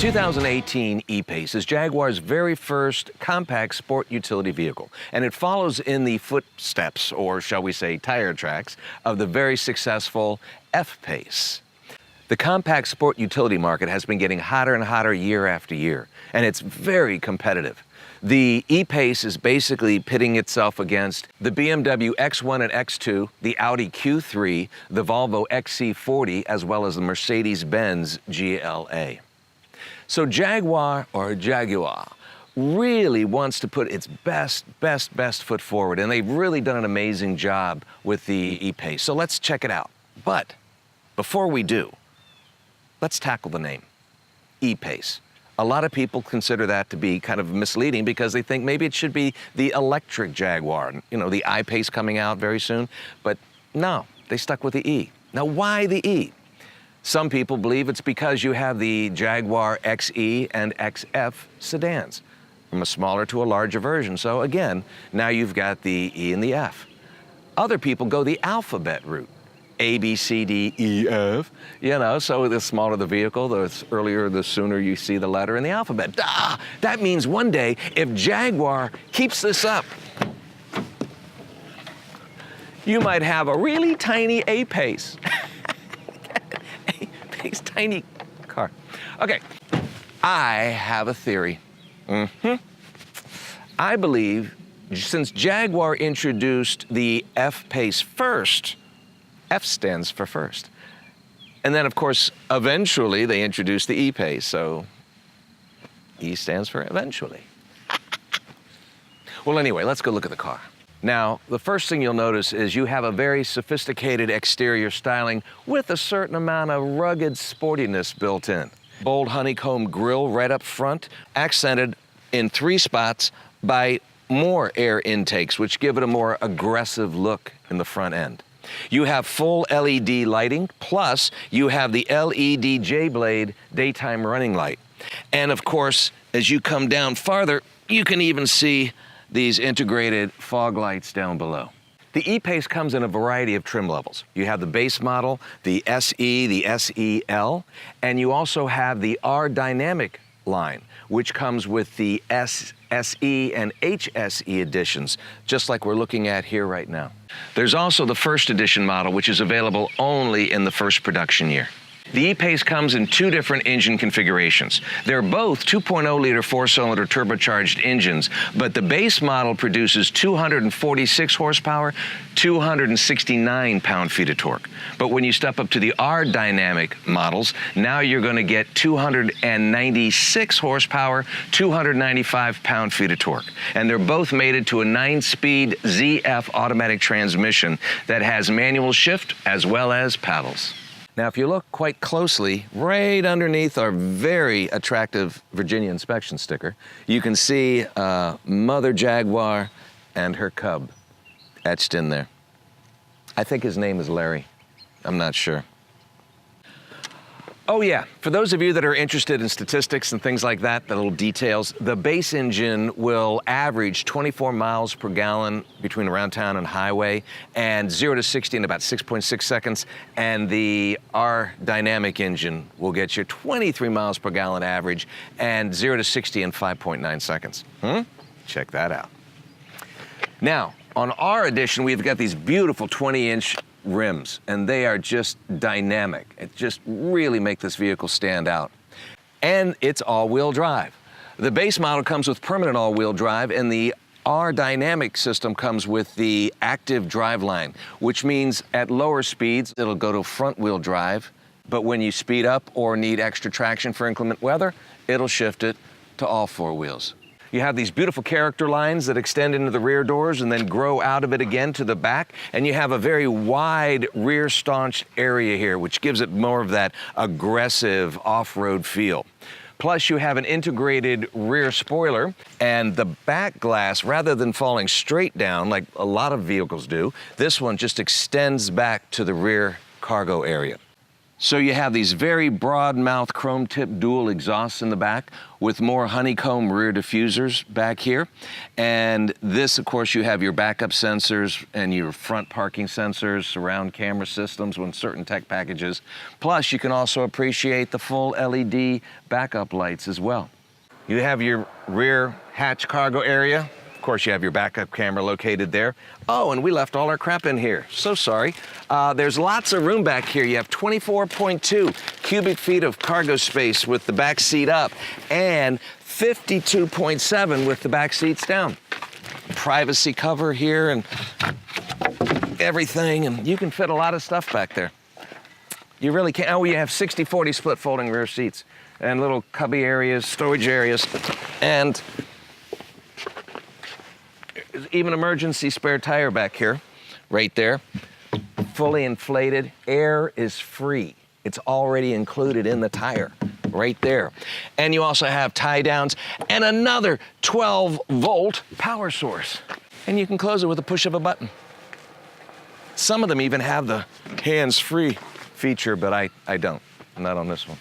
2018 E-PACE is Jaguar's very first compact sport utility vehicle, and it follows in the footsteps, or shall we say tire tracks, of the very successful F-PACE. The compact sport utility market has been getting hotter and hotter year after year, and it's very competitive. The E-PACE is basically pitting itself against the BMW X1 and X2, the Audi Q3, the Volvo XC40, as well as the Mercedes-Benz GLA. So Jaguar really wants to put its best foot forward, and they've really done an amazing job with the E-PACE. So let's check it out. But before we do, let's tackle the name, E-PACE. A lot of people consider that to be kind of misleading because they think maybe it should be the electric Jaguar, you know, the I-PACE coming out very soon. But no, they stuck with the E. Now, why the E? Some people believe it's because you have the Jaguar XE and XF sedans, from a smaller to a larger version. So again, now you've got the E and the F. Other people go the alphabet route. A, B, C, D, E, F, you know, so the smaller the vehicle, the earlier, the sooner you see the letter in the alphabet. That means one day, if Jaguar keeps this up, you might have a really tiny A-PACE. A-PACE, tiny car. Okay, I have a theory. I believe since Jaguar introduced the F-PACE first, F stands for first. And then, of course, eventually they introduced the E-PACE, so E stands for eventually. Well, anyway, let's go look at the car. Now, the first thing you'll notice is you have a very sophisticated exterior styling with a certain amount of rugged sportiness built in. Bold honeycomb grille right up front, accented in 3 spots by more air intakes, which give it a more aggressive look in the front end. You have full LED lighting, plus you have the LED J-Blade daytime running light. And of course, as you come down farther, you can even see these integrated fog lights down below. The E-PACE comes in a variety of trim levels. You have the base model, the SE, the SEL, and you also have the R Dynamic line, which comes with the SE and HSE editions, just like we're looking at here right now. There's also the first edition model, which is available only in the first production year. The E-PACE comes in 2 different engine configurations. They're both 2.0-liter 4-cylinder turbocharged engines, but the base model produces 246 horsepower, 269 pound-feet of torque. But when you step up to the R Dynamic models, now you're going to get 296 horsepower, 295 pound-feet of torque. And they're both mated to a 9-speed ZF automatic transmission that has manual shift as well as paddles. Now, if you look quite closely, right underneath our very attractive Virginia inspection sticker, you can see Mother Jaguar and her cub etched in there. I think his name is Larry. I'm not sure. Oh yeah, for those of you that are interested in statistics and things like that, the little details, the base engine will average 24 miles per gallon between around town and highway, and 0 to 60 in about 6.6 seconds, and the R Dynamic engine will get you 23 miles per gallon average and 0 to 60 in 5.9 seconds. Check that out. Now, on our edition, we've got these beautiful 20-inch rims, and they are just dynamic. It just really make this vehicle stand out. And it's all-wheel drive. The base model comes with permanent all-wheel drive, and the R Dynamic system comes with the active drive line, which means at lower speeds, it'll go to front-wheel drive, but when you speed up or need extra traction for inclement weather, it'll shift it to all 4 wheels. You have these beautiful character lines that extend into the rear doors and then grow out of it again to the back. And you have a very wide rear staunched area here, which gives it more of that aggressive off-road feel. Plus, you have an integrated rear spoiler, and the back glass, rather than falling straight down like a lot of vehicles do, this one just extends back to the rear cargo area. So you have these very broad mouth chrome tip dual exhausts in the back with more honeycomb rear diffusers back here. And this, of course, you have your backup sensors and your front parking sensors, surround camera systems with certain tech packages. Plus, you can also appreciate the full LED backup lights as well. You have your rear hatch cargo area. Of course, you have your backup camera located there. Oh, and we left all our crap in here. So sorry. There's lots of room back here. You have 24.2 cubic feet of cargo space with the back seat up and 52.7 with the back seats down. Privacy cover here and everything, and you can fit a lot of stuff back there. You really can. Oh, you have 60/40 split folding rear seats and little cubby areas, storage areas, and even emergency spare tire back here, right there. Fully inflated, air is free. It's already included in the tire, right there. And you also have tie downs and another 12-volt power source. And you can close it with a push of a button. Some of them even have the hands-free feature, but I don't, not on this one.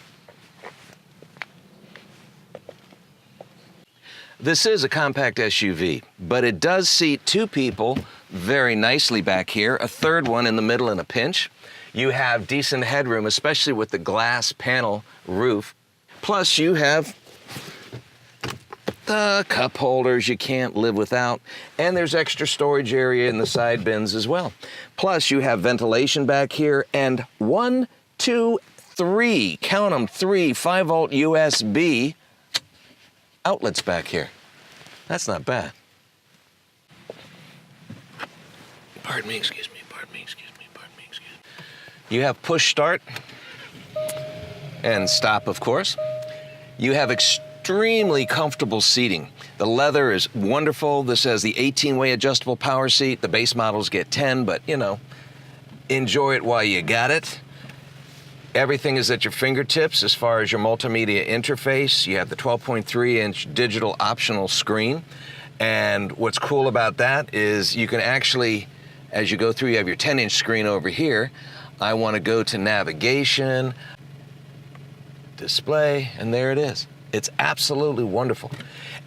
This is a compact SUV, but it does seat two people very nicely back here, a third one in the middle in a pinch. You have decent headroom, especially with the glass panel roof. Plus you have the cup holders you can't live without, and there's extra storage area in the side bins as well. Plus you have ventilation back here and 1, 2, 3, count them, 3 5-volt USB outlets back here. That's not bad. Pardon me, excuse me, pardon me, excuse me, pardon me, excuse me. You have push start and stop, of course. You have extremely comfortable seating. The leather is wonderful. This has the 18-way adjustable power seat. The base models get 10, but you know, enjoy it while you got it. Everything is at your fingertips as far as your multimedia interface. You have the 12.3-inch digital optional screen. And what's cool about that is you can actually, as you go through, you have your 10-inch screen over here. I want to go to navigation, display, and there it is. It's absolutely wonderful.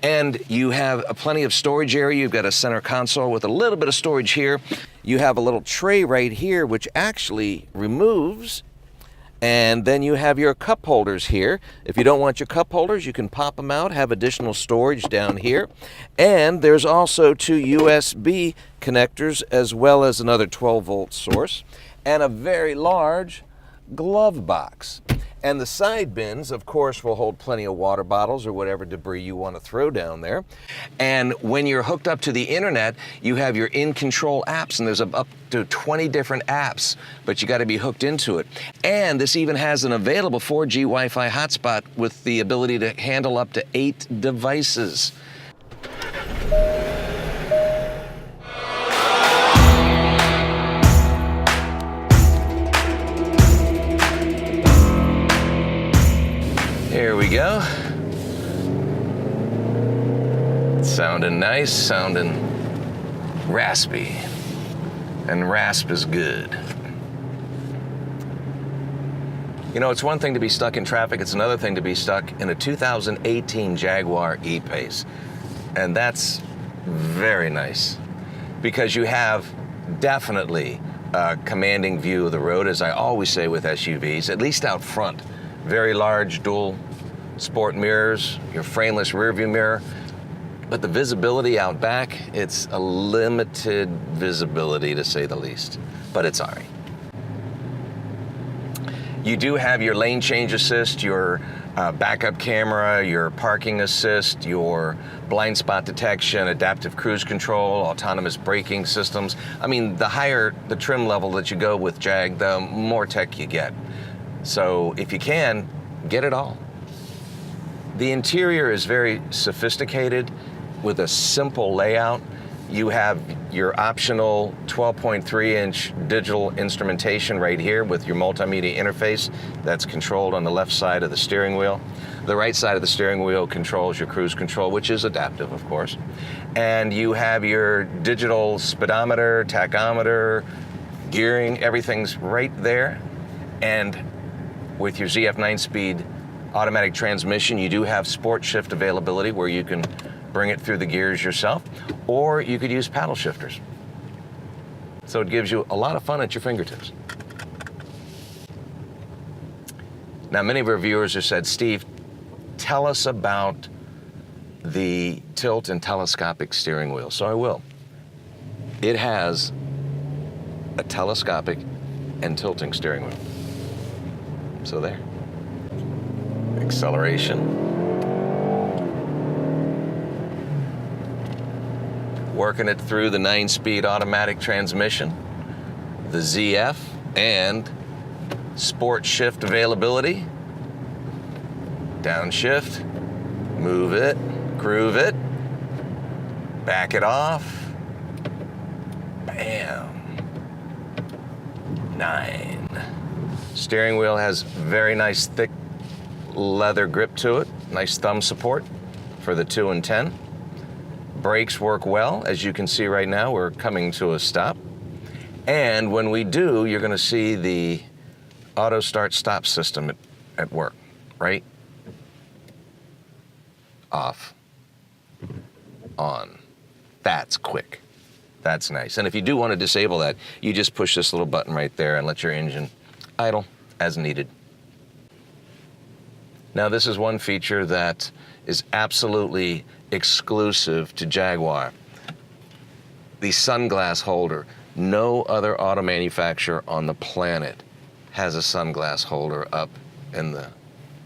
And you have plenty of storage area. You've got a center console with a little bit of storage here. You have a little tray right here, which actually removes. And then you have your cup holders here. If you don't want your cup holders, you can pop them out, have additional storage down here. And there's also 2 USB connectors as well as another 12-volt source and a very large glove box. And the side bins, of course, will hold plenty of water bottles or whatever debris you want to throw down there. And when you're hooked up to the internet, you have your in-control apps, and there's up to 20 different apps, but you got to be hooked into it. And this even has an available 4G Wi-Fi hotspot with the ability to handle up to 8 devices. Here we go. Sounding nice, sounding raspy. And rasp is good. You know, it's one thing to be stuck in traffic, it's another thing to be stuck in a 2018 Jaguar E-PACE. And that's very nice because you have definitely a commanding view of the road, as I always say with SUVs, at least out front. Very large dual sport mirrors, your frameless rearview mirror, but the visibility out back, it's a limited visibility to say the least, but it's all right. You do have your lane change assist, your backup camera, your parking assist, your blind spot detection, adaptive cruise control, autonomous braking systems. I mean, the higher the trim level that you go with Jag, the more tech you get. So if you can, get it all. The interior is very sophisticated with a simple layout. You have your optional 12.3-inch digital instrumentation right here with your multimedia interface that's controlled on the left side of the steering wheel. The right side of the steering wheel controls your cruise control, which is adaptive, of course. And you have your digital speedometer, tachometer, gearing, everything's right there. And With your ZF 9-speed automatic transmission, you do have sport shift availability where you can bring it through the gears yourself, or you could use paddle shifters. So it gives you a lot of fun at your fingertips. Now, many of our viewers have said, Steve, tell us about the tilt and telescopic steering wheel. So I will. It has a telescopic and tilting steering wheel. So there. Acceleration. Working it through the 9-speed automatic transmission, the ZF, and sport shift availability. Downshift, move it, groove it, back it off. Bam. 9. Steering wheel has very nice thick leather grip to it, nice thumb support for the 2 and 10. Brakes work well. As you can see right now, we're coming to a stop. And when we do, you're going to see the auto start stop system at work, right? Off, on. That's quick. That's nice. And if you do want to disable that, you just push this little button right there and let your engine idle as needed. Now, this is one feature that is absolutely exclusive to Jaguar. The sunglass holder. No other auto manufacturer on the planet has a sunglass holder up in the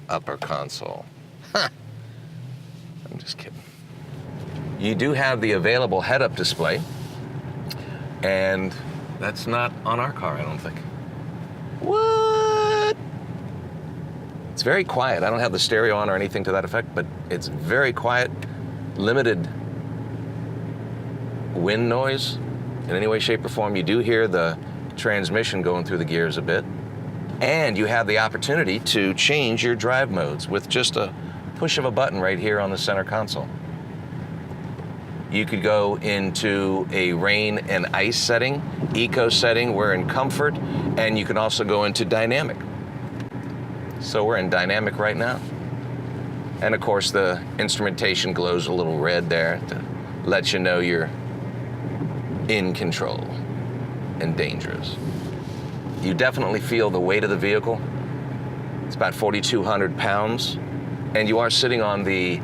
upper console. Huh. I'm just kidding. You do have the available head-up display, and that's not on our car, I don't think. What? It's very quiet. I don't have the stereo on or anything to that effect, but it's very quiet, limited wind noise in any way, shape, or form. You do hear the transmission going through the gears a bit, and you have the opportunity to change your drive modes with just a push of a button right here on the center console. You could go into a rain and ice setting, eco setting, we're in comfort, and you can also go into dynamic. So we're in dynamic right now. And of course the instrumentation glows a little red there to let you know you're in control and dangerous. You definitely feel the weight of the vehicle. It's about 4,200 pounds, and you are sitting on the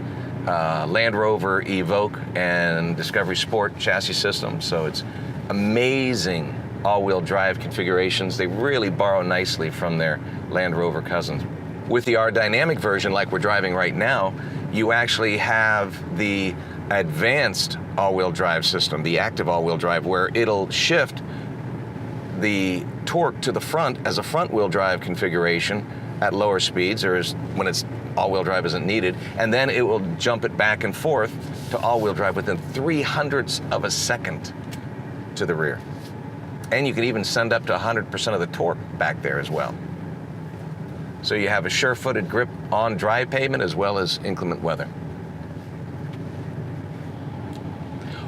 Land Rover Evoque and Discovery Sport chassis system, so it's amazing all-wheel drive configurations. They really borrow nicely from their Land Rover cousins. With the R Dynamic version, like we're driving right now, you actually have the advanced all-wheel drive system, the active all-wheel drive, where it'll shift the torque to the front as a front-wheel drive configuration at lower speeds, or when it's all-wheel drive isn't needed, and then it will jump it back and forth to all-wheel drive within 0.03 of a second to the rear. And you can even send up to 100% of the torque back there as well. So you have a sure-footed grip on dry pavement as well as inclement weather.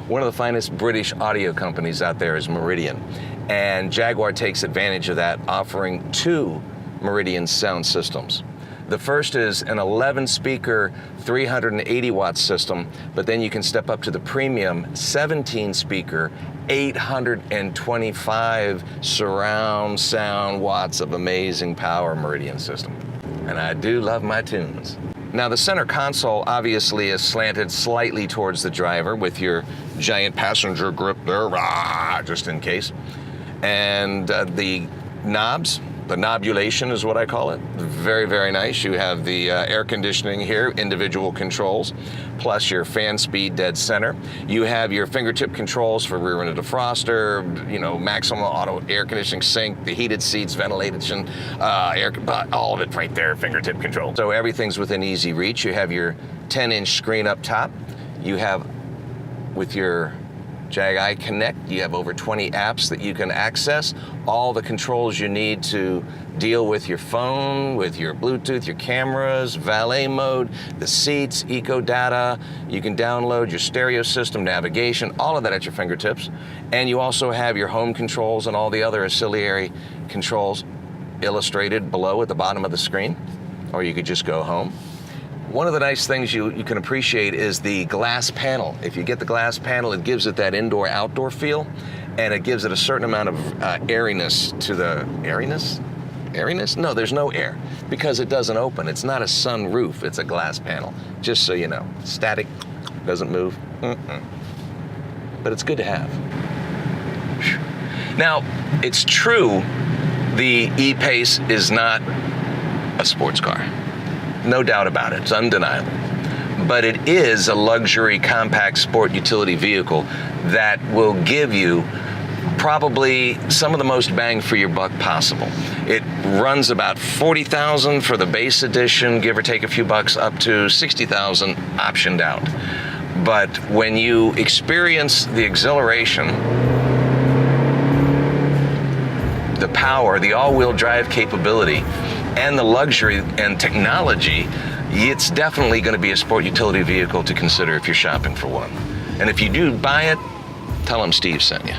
One of the finest British audio companies out there is Meridian, and Jaguar takes advantage of that, offering 2 Meridian sound systems. The first is an 11-speaker, 380-watt system, but then you can step up to the premium 17-speaker, 825 surround sound watts of amazing power Meridian system. And I do love my tunes. Now, the center console obviously is slanted slightly towards the driver with your giant passenger grip there, just in case. And the knobs, the knobulation is what I call it. Very, very nice. You have the air conditioning here, individual controls, plus your fan speed dead center. You have your fingertip controls for rear window defroster, maximum auto air conditioning sync, the heated seats, ventilation, all of it right there, fingertip control. So everything's within easy reach. You have your 10-inch screen up top. You have, with your Jag Connect, you have over 20 apps that you can access, all the controls you need to deal with your phone, with your Bluetooth, your cameras, valet mode, the seats, eco data. You can download your stereo system, navigation, all of that at your fingertips. And you also have your home controls and all the other auxiliary controls illustrated below at the bottom of the screen, or you could just go home. One of the nice things you can appreciate is the glass panel. If you get the glass panel, it gives it that indoor-outdoor feel, and it gives it a certain amount of airiness to the... Airiness? Airiness? No, there's no air, because it doesn't open. It's not a sunroof, it's a glass panel. Just so you know. Static, doesn't move. But it's good to have. Now, it's true the E-PACE is not a sports car. No doubt about it, it's undeniable. But it is a luxury compact sport utility vehicle that will give you probably some of the most bang for your buck possible. It runs about $40,000 for the base edition, give or take a few bucks, up to $60,000 optioned out. But when you experience the exhilaration, the power, the all-wheel drive capability, and the luxury and technology, it's definitely going to be a sport utility vehicle to consider if you're shopping for one. And if you do buy it, tell them Steve sent you.